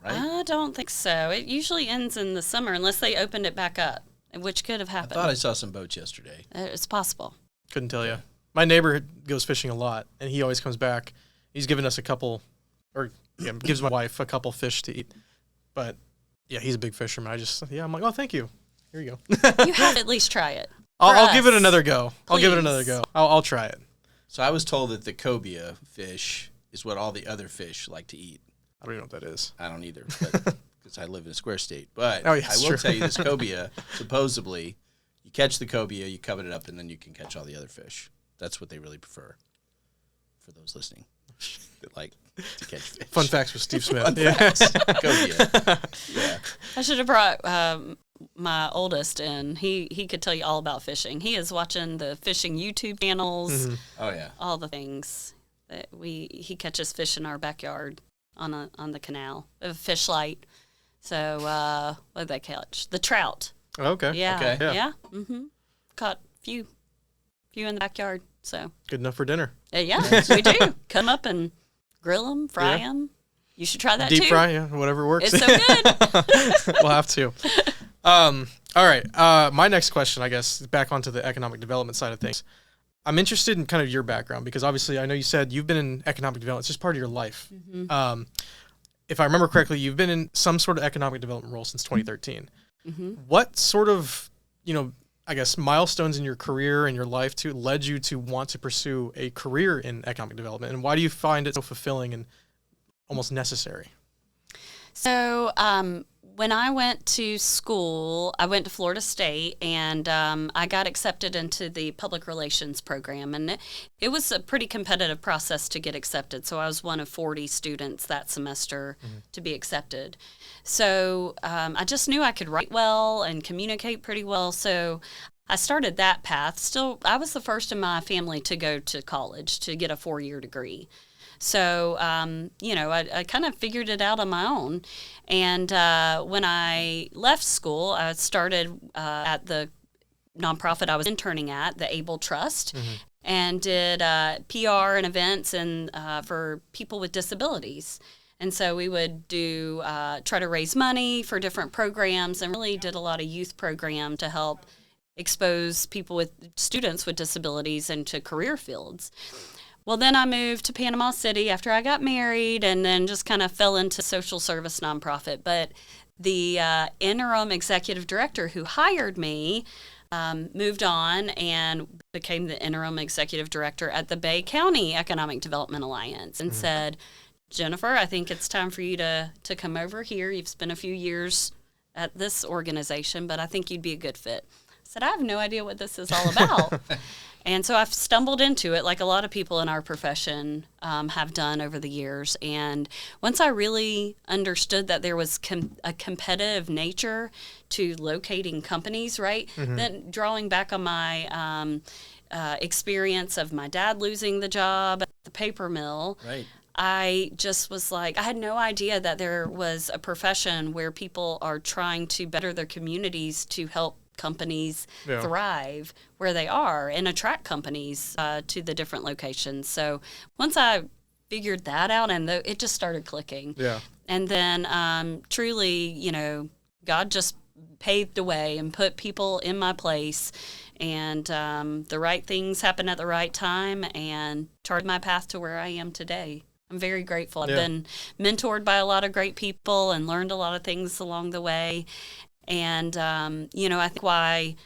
Speaker 4: right?
Speaker 3: I don't think so. It usually ends in the summer unless they opened it back up, which could have
Speaker 4: I
Speaker 3: happened.
Speaker 4: thought I saw some boats yesterday.
Speaker 3: It's possible.
Speaker 2: Couldn't tell you. My neighbor goes fishing a lot, and he always comes back. He's given us a couple, or gives my wife a couple fish to eat. But yeah, he's a big fisherman. I'm like, oh, thank you. Here you go.
Speaker 3: You have to at least try it.
Speaker 2: I'll
Speaker 3: For
Speaker 2: give it
Speaker 3: us.
Speaker 2: another go. I'll give it
Speaker 3: Please.
Speaker 2: another go. I'll try it.
Speaker 4: So I was told that the cobia fish is what all the other fish like to eat.
Speaker 2: I don't even know what that is.
Speaker 4: I don't either, because I live in a square state. But
Speaker 2: Oh, yeah,
Speaker 4: I will
Speaker 2: true.
Speaker 4: tell you this cobia, supposedly, you catch the cobia, you cover it up, and then you can catch all the other fish. That's what they really prefer for those listening that like to catch fish.
Speaker 2: Fun facts with Steve Smith.
Speaker 4: Cobia. Yeah.
Speaker 3: I should have brought my oldest in. He could tell you all about fishing. He is watching the fishing YouTube channels,
Speaker 4: Oh, yeah.
Speaker 3: all the things that he catches fish in our backyard on the canal. We have a fish light. So what did they catch? The trout.
Speaker 2: Okay.
Speaker 3: Yeah.
Speaker 4: Okay.
Speaker 2: Yeah.
Speaker 3: Yeah. Mm-hmm. Caught few in the backyard. So
Speaker 2: Good enough for dinner.
Speaker 3: yeah, we do. Come up and grill them, fry them. You should try that
Speaker 2: Deep
Speaker 3: too.
Speaker 2: fry, yeah, whatever works.
Speaker 3: It's so good.
Speaker 2: We'll have to. All right. My next question, I guess, is back onto the economic development side of things. I'm interested in kind of your background because obviously I know you said you've been in economic development. It's just part of your life. If I remember correctly, you've been in some sort of economic development role since 2013. What sort of, I guess, milestones in your career and your life led you to want to pursue a career in economic development? And why do you find it so fulfilling and almost necessary?
Speaker 3: So when I went to school, I went to Florida State, and I got accepted into the public relations program. And it was a pretty competitive process to get accepted. So I was one of 40 students that semester to be accepted. So I just knew I could write well and communicate pretty well. So I started that path. Still, I was the first in my family to go to college to get a 4-year degree. So, I kind of figured it out on my own. And when I left school, I started at the nonprofit I was interning at, the Able Trust, and did PR and events and for people with disabilities. And so we would do try to raise money for different programs, and really did a lot of youth program to help expose students with disabilities into career fields. Well, then I moved to Panama City after I got married, and then just kind of fell into social service nonprofit. But the interim executive director who hired me moved on and became the interim executive director at the Bay County Economic Development Alliance, and said, Jennifer, I think it's time for you to come over here. You've spent a few years at this organization, but I think you'd be a good fit. I said, I have no idea what this is all about. And so I've stumbled into it like a lot of people in our profession have done over the years. And once I really understood that there was a competitive nature to locating companies, right, then drawing back on my experience of my dad losing the job at the paper mill,
Speaker 4: Right.
Speaker 3: I just was like, I had no idea that there was a profession where people are trying to better their communities to help companies thrive where they are and attract companies to the different locations. So once I figured that out, and it just started clicking.
Speaker 2: Yeah.
Speaker 3: And then truly, God just paved the way and put people in my place, and the right things happened at the right time and charted my path to where I am today. I'm very grateful. I've been mentored by a lot of great people and learned a lot of things along the way. And, I think why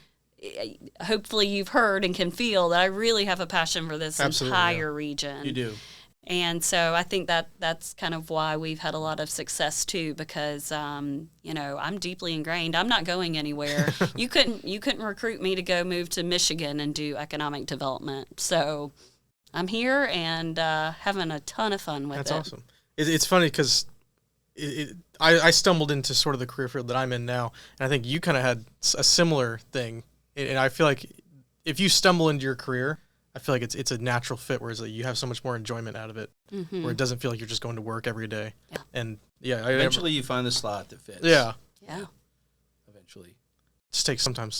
Speaker 3: hopefully you've heard and can feel that I really have a passion for this entire region.
Speaker 4: You do.
Speaker 3: And so I think that's kind of why we've had a lot of success too, because I'm deeply ingrained. I'm not going anywhere. You couldn't recruit me to go move to Michigan and do economic development. So I'm here and having a ton of fun with it.
Speaker 2: That's awesome. It's funny because I stumbled into sort of the career field that I'm in now, and I think you kind of had a similar thing. And I feel like if you stumble into your career, I feel like it's a natural fit, whereas like you have so much more enjoyment out of it, where it doesn't feel like you're just going to work every day.
Speaker 3: Yeah.
Speaker 2: And yeah,
Speaker 4: Eventually you find the slot that fits.
Speaker 2: Yeah.
Speaker 4: Eventually.
Speaker 2: Just takes some time.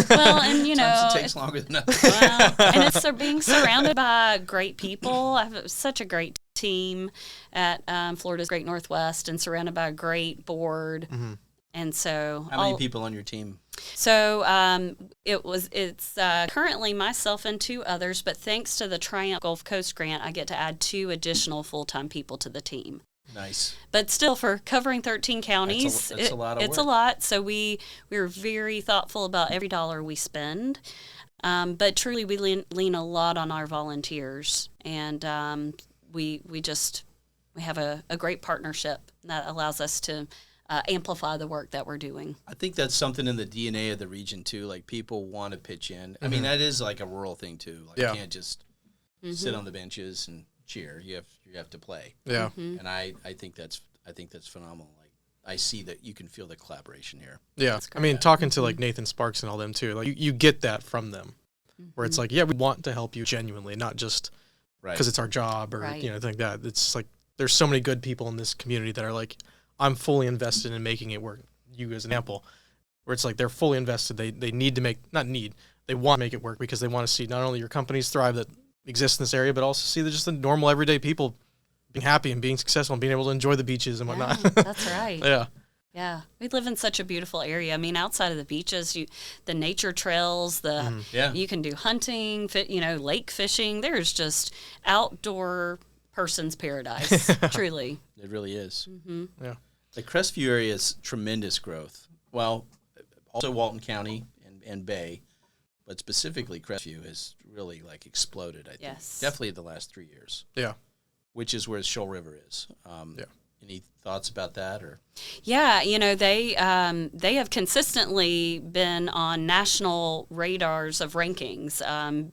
Speaker 3: Well, and
Speaker 4: Sometimes it takes longer than others.
Speaker 3: Well, and it's being surrounded by great people. I have such a great team at Florida's Great Northwest, and surrounded by a great board.
Speaker 2: Mm-hmm.
Speaker 3: And so,
Speaker 4: How many people on your team?
Speaker 3: So it's currently myself and 2 others, but thanks to the Triumph Gulf Coast grant, I get to add 2 additional full-time people to the team.
Speaker 4: Nice.
Speaker 3: But still, for covering 13 counties,
Speaker 4: that's a lot of
Speaker 3: it's
Speaker 4: work.
Speaker 3: a lot. So we're very thoughtful about every dollar we spend. But truly, we lean a lot on our volunteers, and we have a great partnership that allows us to amplify the work that we're doing.
Speaker 4: I think that's something in the DNA of the region too. Like people want to pitch in. I mean, that is like a rural thing too. Like you can't just sit on the benches and cheer. You have to play.
Speaker 2: Yeah.
Speaker 4: And I think that's phenomenal. Like I see that you can feel the collaboration here.
Speaker 2: Yeah. I mean, talking to like Nathan Sparks and all them too, like you get that from them, where it's like, yeah, we want to help you genuinely, not just because it's our job or things like that. It's like there's so many good people in this community that are like, I'm fully invested in making it work. You as an example, where it's like they're fully invested. They need to they want to make it work because they want to see not only your companies thrive that exist in this area, but also see just the normal everyday people being happy and being successful and being able to enjoy the beaches and whatnot.
Speaker 3: That's right.
Speaker 2: Yeah.
Speaker 3: Yeah, we live in such a beautiful area. I mean, outside of the beaches, the nature trails, you can do hunting, lake fishing. There's just outdoor person's paradise, truly.
Speaker 4: It really is.
Speaker 3: Mm-hmm.
Speaker 2: Yeah.
Speaker 4: The Crestview area is tremendous growth. Well, also Walton County and Bay, but specifically Crestview has really like exploded, I think.
Speaker 3: Yes.
Speaker 4: Definitely the last 3 years.
Speaker 2: Yeah.
Speaker 4: Which is where Shoal River is. Any thoughts about that or?
Speaker 3: Yeah, they have consistently been on national radars of rankings,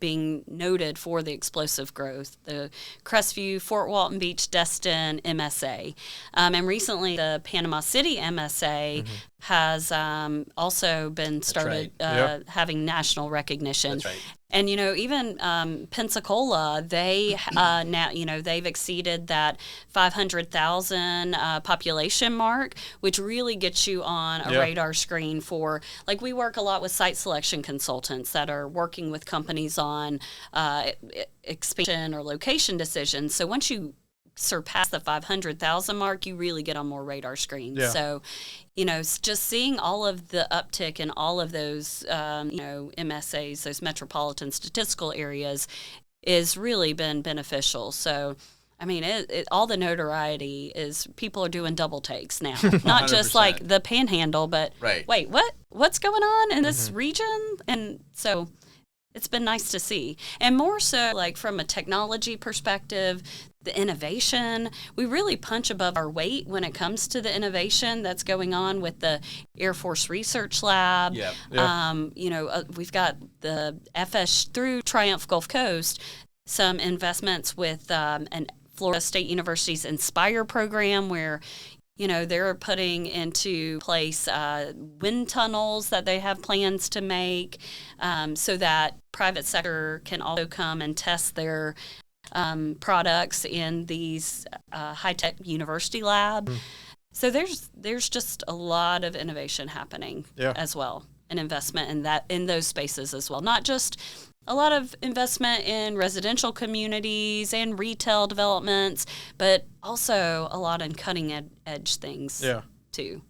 Speaker 3: being noted for the explosive growth. The Crestview, Fort Walton Beach, Destin MSA, and recently the Panama City MSA has also been started having national recognition.
Speaker 4: That's right.
Speaker 3: And even Pensacola, they now they've exceeded that 500,000 population mark, which really gets you on a radar screen for, like, we work a lot with site selection consultants that are working with companies on expansion or location decisions. So once you surpass the 500,000 mark, you really get on more radar screens.
Speaker 2: Yeah.
Speaker 3: So, just seeing all of the uptick in all of those, MSAs, those metropolitan statistical areas, is really been beneficial. So, I mean, all the notoriety is people are doing double takes now, not just
Speaker 4: 100%.
Speaker 3: like the Panhandle, but wait, what's going on in this region? And so it's been nice to see. And more so, like, from a technology perspective, the innovation, we really punch above our weight when it comes to the innovation that's going on with the Air Force Research Lab. We've got the FS through Triumph Gulf Coast, some investments with an Florida State University's Inspire program, where they're putting into place wind tunnels that they have plans to make, so that private sector can also come and test their products in these high-tech university lab. So there's just a lot of innovation happening as well, and investment in those spaces as well. Not just a lot of investment in residential communities and retail developments, but also a lot in cutting edge things too.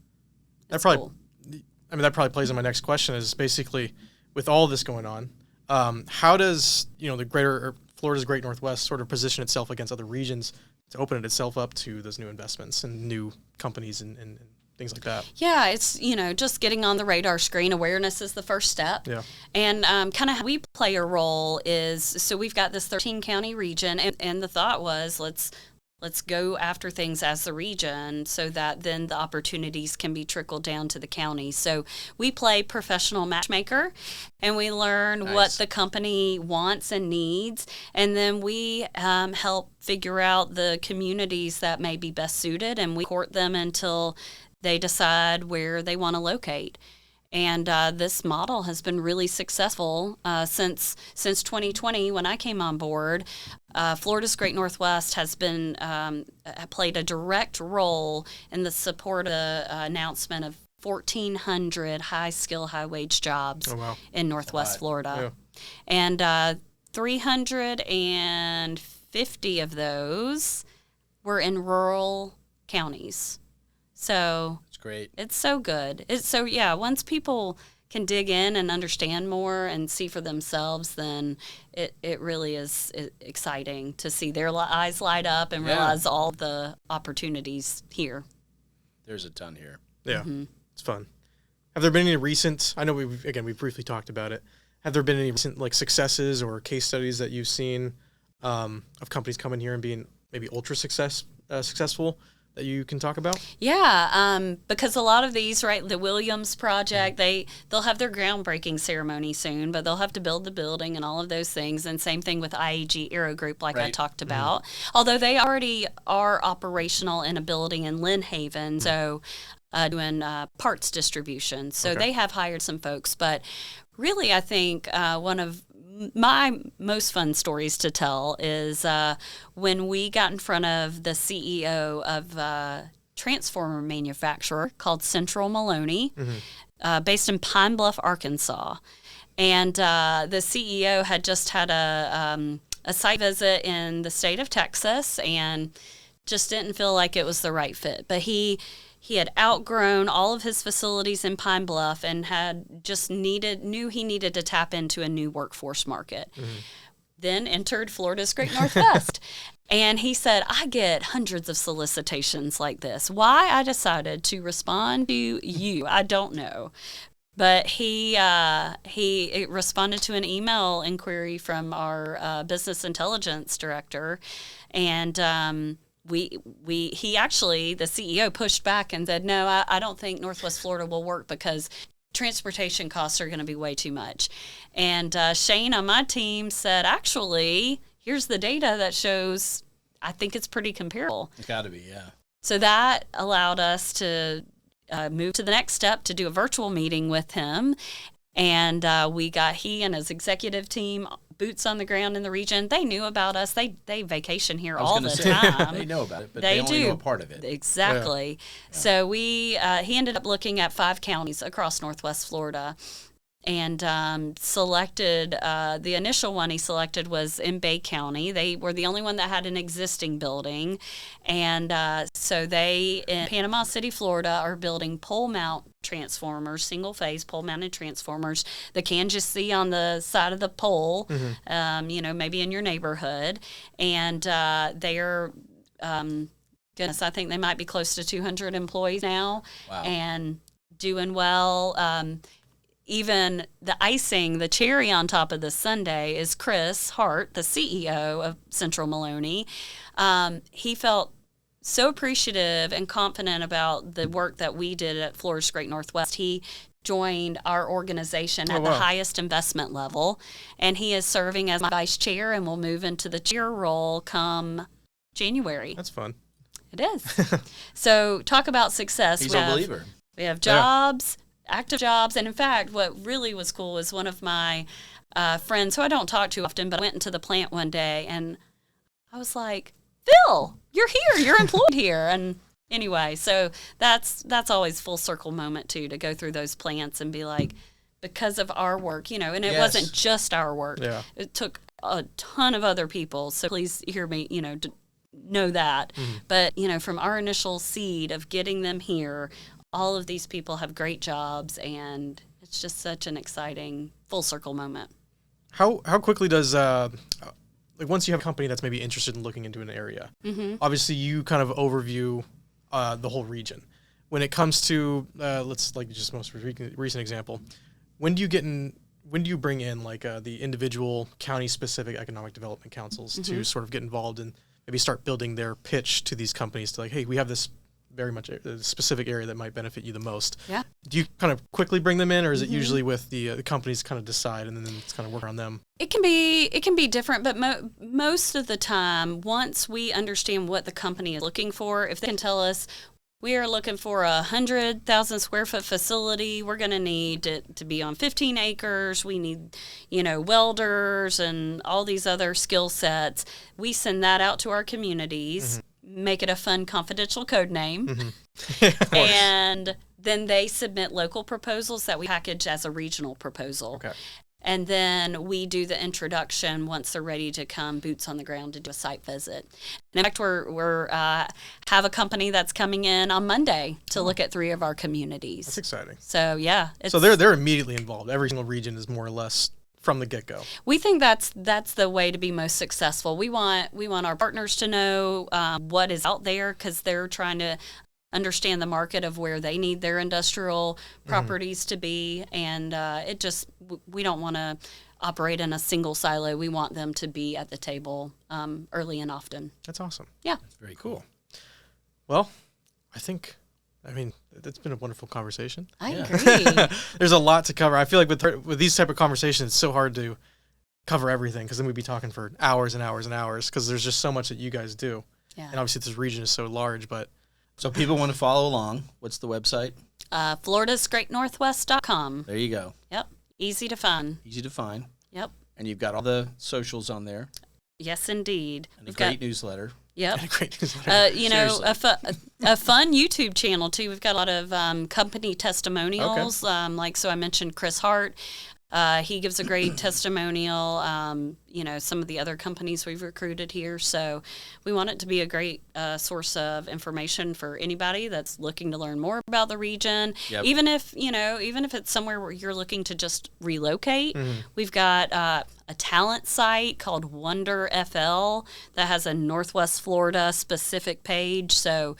Speaker 2: That probably plays in my next question, is basically, with all this going on, how does the Florida's Great Northwest sort of position itself against other regions to open itself up to those new investments and new companies and things like that?
Speaker 3: Yeah, it's, just getting on the radar screen. Awareness is the first step.
Speaker 2: Yeah.
Speaker 3: And kind of how we play a role is, so we've got this 13 county region, and the thought was let's go after things as the region so that then the opportunities can be trickled down to the county. So we play professional matchmaker, and we learn what the company wants and needs, and then we help figure out the communities that may be best suited, and we court them until they decide where they want to locate. And this model has been really successful since 2020 when I came on board. Florida's Great Northwest has been played a direct role in the support of the announcement of 1,400 high-skill, high-wage jobs in Northwest Florida. Yeah. And 350 of those were in rural counties. So
Speaker 4: it's great.
Speaker 3: It's so good. Once people can dig in and understand more and see for themselves, then it really is exciting to see their eyes light up and realize all the opportunities here.
Speaker 4: There's a ton here.
Speaker 2: Yeah, It's fun. Have there been any recent, I know we briefly talked about it, have there been any recent successes or case studies that you've seen of companies coming here and being maybe ultra successful that you can talk about?
Speaker 3: Yeah, because a lot of these, the Williams project, they'll have their groundbreaking ceremony soon, but they'll have to build the building and all of those things. And same thing with IAG Aero Group, I talked about. Although they already are operational in a building in Lynn Haven, so doing parts distribution. So they have hired some folks. But really, I think one of my most fun stories to tell is when we got in front of the CEO of a transformer manufacturer called Central Maloney, based in Pine Bluff, Arkansas. And the CEO had just had a site visit in the state of Texas and just didn't feel like it was the right fit. But he had outgrown all of his facilities in Pine Bluff and had just knew he needed to tap into a new workforce market. Then entered Florida's Great Northwest. And he said, I get hundreds of solicitations like this. Why I decided to respond to you, I don't know. But he responded to an email inquiry from our business intelligence director, and he actually, the CEO, pushed back and said, no, I don't think Northwest Florida will work because transportation costs are going to be way too much. And Shane on my team said, actually, here's the data that shows I think it's pretty comparable.
Speaker 4: It's got to be, yeah.
Speaker 3: So that allowed us to move to the next step to do a virtual meeting with him. And we got he and his executive team boots on the ground in the region. They knew about us. They vacation here all the time.
Speaker 4: They know about it, but they only know a part of it.
Speaker 3: Exactly. Yeah. So he ended up looking at 5 counties across Northwest Florida, and selected the initial one he selected was in Bay County. They were the only one that had an existing building, and so they in Panama City, Florida, are building pole mount transformers, single phase pole mounted transformers that can just see on the side of the pole, maybe in your neighborhood, and they're goodness, I think they might be close to 200 employees now.
Speaker 4: Wow.
Speaker 3: And doing well. Even the icing, the cherry on top of the sundae is Chris Hart, the CEO of Central Maloney. He felt so appreciative and confident about the work that we did at Florida's Great Northwest. He joined our organization at the highest investment level, and he is serving as my vice chair and will move into the chair role come January.
Speaker 2: That's fun.
Speaker 3: It is. So talk about success.
Speaker 4: He's a believer.
Speaker 3: We have jobs. Active jobs. And in fact, what really was cool was one of my friends who I don't talk to often, but I went into the plant one day and I was like, Phil, you're here, you're employed here. And anyway, so that's always full circle moment too, to go through those plants and be like, because of our work, and it wasn't just our work. Yeah. It took a ton of other people. So please hear me, to know that. Mm-hmm. But, from our initial seed of getting them here, all of these people have great jobs, and it's just such an exciting full circle moment.
Speaker 2: How quickly does once you have a company that's maybe interested in looking into an area, obviously you kind of overview the whole region. when it comes to let's like just most recent example, when do you bring in like the individual county-specific economic development councils to sort of get involved and maybe start building their pitch to these companies to like, hey, we have this very much a specific area that might benefit you the most.
Speaker 3: Yeah.
Speaker 2: Do you kind of quickly bring them in, or is it usually with the companies kind of decide and then it's kind of work on them?
Speaker 3: It can be different, but most of the time, once we understand what the company is looking for, if they can tell us we are looking for 100,000 square foot facility, we're going to need it to be on 15 acres. We need, welders and all these other skill sets. We send that out to our communities. Make it a fun confidential code name, and then they submit local proposals that we package as a regional proposal.
Speaker 2: Okay.
Speaker 3: And then we do the introduction once they're ready to come boots on the ground to do a site visit. And in fact, we're have a company that's coming in on Monday to look at 3 of our communities.
Speaker 2: That's exciting.
Speaker 3: So yeah,
Speaker 2: So they're immediately involved. Every single region is more or less from the get-go.
Speaker 3: We think that's the way to be most successful. We want our partners to know what is out there, because they're trying to understand the market of where they need their industrial properties to be, and we don't want to operate in a single silo. We want them to be at the table early and often.
Speaker 2: That's awesome.
Speaker 3: Yeah.
Speaker 4: That's very cool.
Speaker 2: Well, I mean, it's been a wonderful conversation.
Speaker 3: I agree.
Speaker 2: There's a lot to cover. I feel like with these type of conversations, it's so hard to cover everything, because then we'd be talking for hours and hours and hours, because there's just so much that you guys do.
Speaker 3: Yeah.
Speaker 2: And obviously this region is so large, but...
Speaker 4: So people want to follow along. What's the website?
Speaker 3: FloridaSGreatNorthwest.com.
Speaker 4: There you go.
Speaker 3: Yep. Easy to find.
Speaker 4: Easy to find.
Speaker 3: Yep.
Speaker 4: And you've got all the socials on there.
Speaker 3: Yes, indeed.
Speaker 4: And a great newsletter.
Speaker 3: Yep.
Speaker 2: Great newsletter.
Speaker 3: A fun YouTube channel too. We've got a lot of company testimonials. So I mentioned Chris Hart. He gives a great testimonial. Some of the other companies we've recruited here. So we want it to be a great source of information for anybody that's looking to learn more about the region.
Speaker 4: Yep.
Speaker 3: Even if it's somewhere where you're looking to just relocate, we've got a talent site called Wonder FL that has a Northwest Florida specific page. So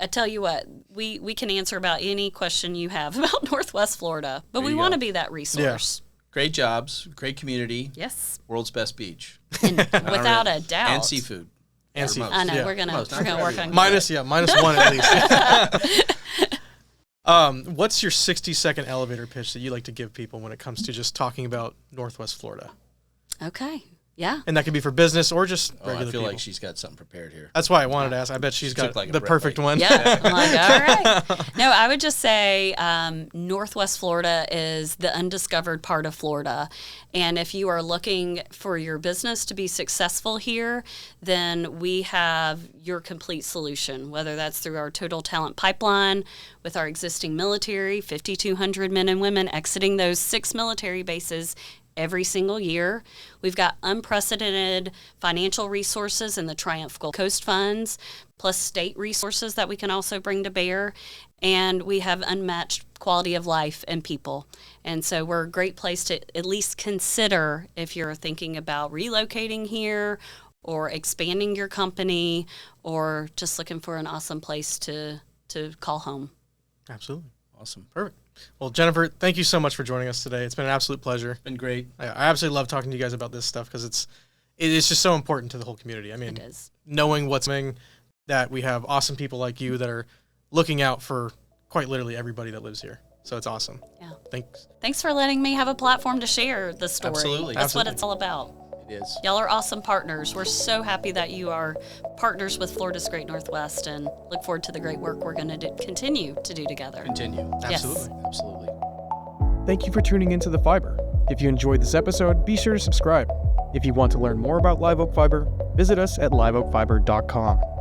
Speaker 3: I tell you what, we can answer about any question you have about Northwest Florida, but we want to be that resource.
Speaker 2: Yeah.
Speaker 4: Great jobs, great community.
Speaker 3: Yes.
Speaker 4: World's best beach.
Speaker 3: And without a doubt.
Speaker 4: And seafood.
Speaker 2: And seafood.
Speaker 3: I know,
Speaker 2: Yeah.
Speaker 3: we're gonna work on
Speaker 2: minus one at least. What's your 60-second elevator pitch that you like to give people when it comes to just talking about Northwest Florida?
Speaker 3: Okay. Yeah.
Speaker 2: And that could be for business or just regular
Speaker 4: I feel
Speaker 2: people.
Speaker 4: like she's got something prepared here.
Speaker 2: That's why I wanted to ask. I bet she's got
Speaker 4: like a
Speaker 2: the
Speaker 4: Brett
Speaker 2: perfect
Speaker 4: lady.
Speaker 2: one.
Speaker 3: Yeah. I'm like, all right. No, I would just say Northwest Florida is the undiscovered part of Florida. And if you are looking for your business to be successful here, then we have your complete solution, whether that's through our total talent pipeline with our existing military, 5,200 men and women exiting those 6 military bases every single year. We've got unprecedented financial resources in the Triumph Gulf Coast funds, plus state resources that we can also bring to bear. And we have unmatched quality of life and people. And so we're a great place to at least consider if you're thinking about relocating here or expanding your company or just looking for an awesome place to call home.
Speaker 2: Absolutely.
Speaker 4: Awesome.
Speaker 2: Perfect. Well, Jennifer, thank you so much for joining us today. It's been an absolute pleasure.
Speaker 4: Been great.
Speaker 2: I absolutely love talking to you guys about this stuff because it is just so important to the whole community. I mean,
Speaker 3: It is.
Speaker 2: knowing what's coming, that we have awesome people like you that are looking out for quite literally everybody that lives here. So it's awesome.
Speaker 3: Yeah.
Speaker 2: Thanks.
Speaker 3: Thanks for letting me have a platform to share the story.
Speaker 4: Absolutely.
Speaker 3: That's
Speaker 2: Absolutely.
Speaker 3: what it's all about.
Speaker 4: It is.
Speaker 3: Y'all are awesome partners. We're so happy that you are partners with Florida's Great Northwest and look forward to the great work we're going to
Speaker 4: Continue.
Speaker 3: Yes.
Speaker 2: Absolutely.
Speaker 4: Absolutely.
Speaker 1: Thank you for tuning into The Fiber. If you enjoyed this episode, be sure to subscribe. If you want to learn more about Live Oak Fiber, visit us at liveoakfiber.com.